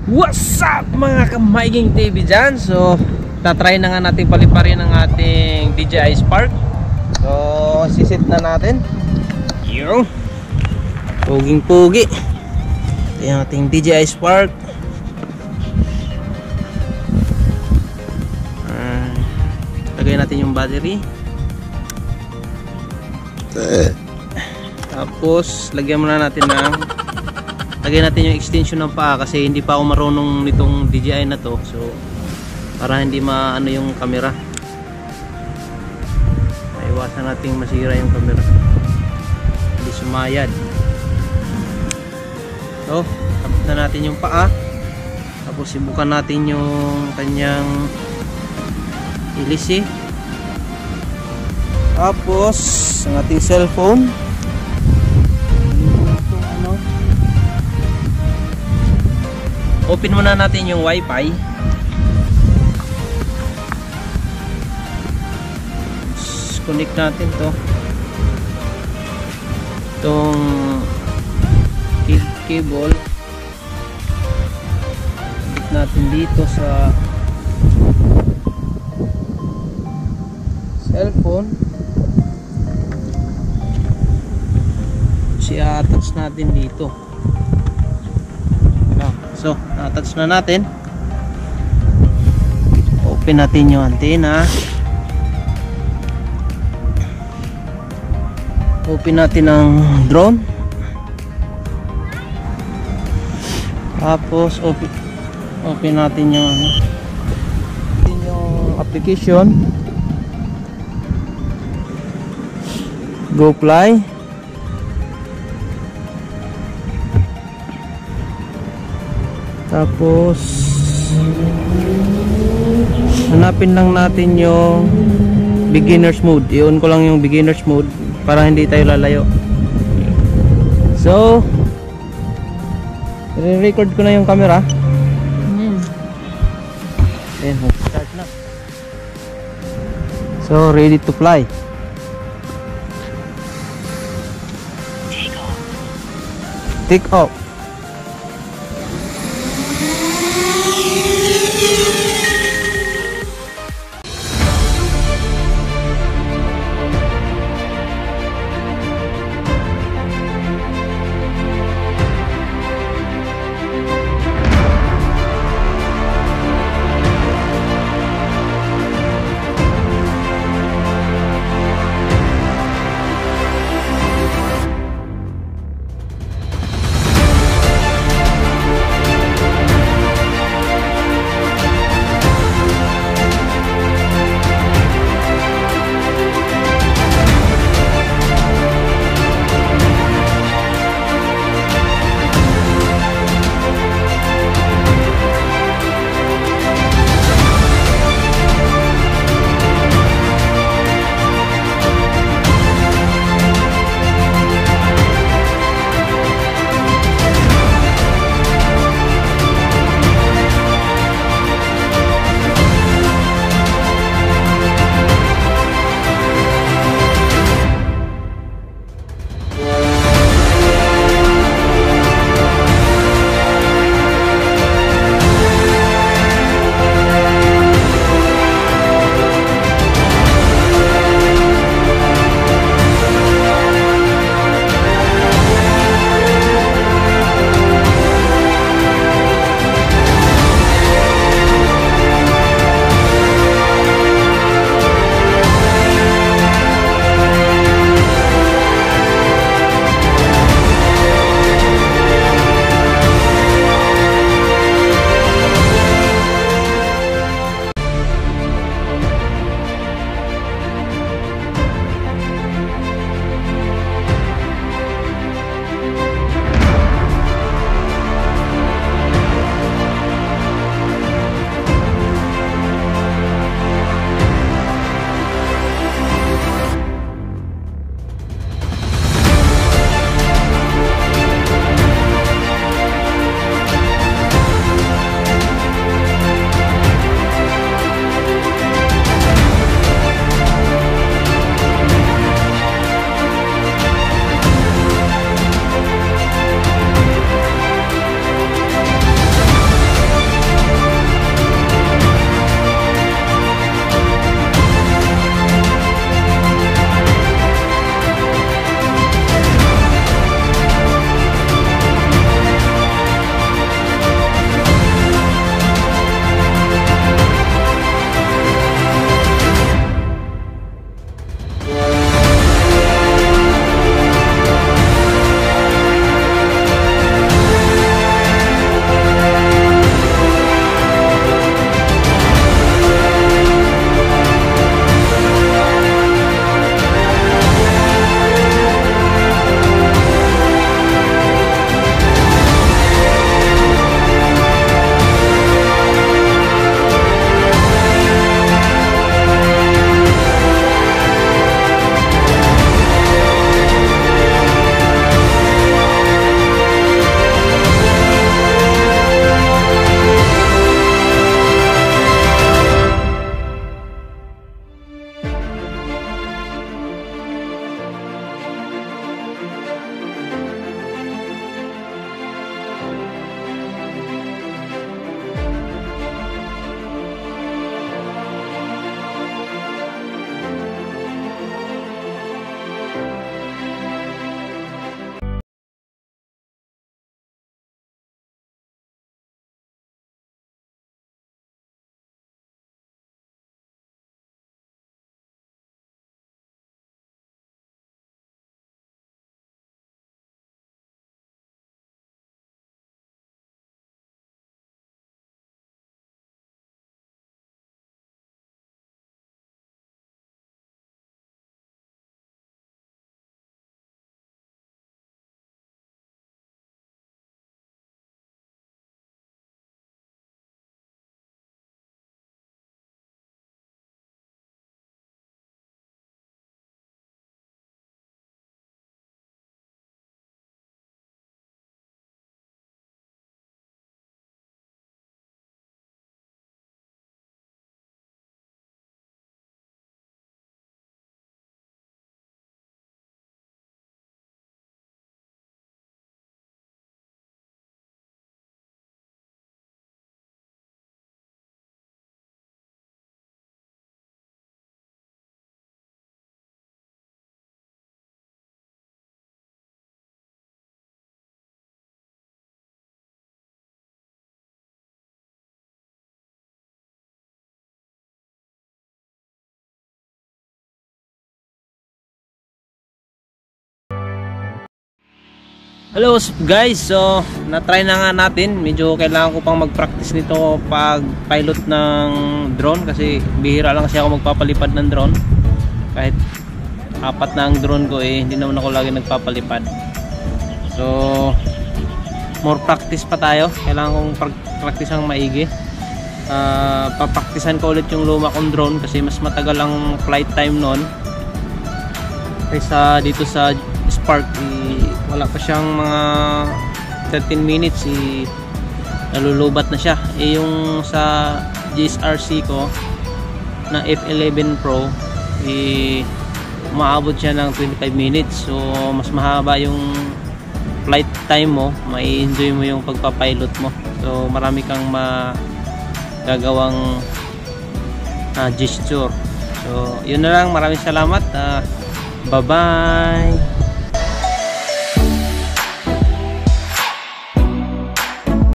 What's up mga ka-Miking TV dyan? So, tatry na nga natin paliparin ang ating DJI Spark. So, sisit na natin. Yo, puging-pugi. Ito yung ating DJI Spark. Lagay natin yung battery. Tapos, lagyan muna natin lagyan natin yung extension ng paa kasi hindi pa ako marunong nitong DJI na to. So, para hindi maano yung camera. Maiwasan nating masira yung camera. Hindi sumayad. So, tapos na natin yung paa. Tapos, sibukan natin yung kanyang ilisi. Tapos, ang ating cellphone. Open muna natin yung wifi. Connect natin to. Itong cable. Connect natin dito sa cellphone. I-attach natin dito. So, na-attach na natin. Open natin yung antenna. Open natin ang drone. Tapos open natin yung application. GoFly. Tapos hanapin lang natin yung beginners mode. I-on ko lang yung beginners mode para hindi tayo lalayo. So, i-record ko na yung camera. Ayan, start na. So, ready to fly. Take off. Hello guys, so na-try na nga natin. Medyo kailangan ko pang mag-practice nito pag pilot ng drone kasi bihira lang kasi ako magpapalipad ng drone. Kahit apat na ang drone ko hindi naman ako lagi nagpapalipad. So more practice pa tayo. Kailangan kong practice ang maigi. Papraktisan ko ulit yung luma kong drone kasi mas matagal ang flight time noon kaysa dito sa Spark. Wala pa siyang mga 13 minutes nalulubat na siya. Yung sa GSRC ko na F11 Pro umaabot siya ng 25 minutes, so mas mahaba yung flight time mo, mai-enjoy mo yung pagpapilot mo. So marami kang magagawang gesture. So yun na lang, maraming salamat. Bye bye.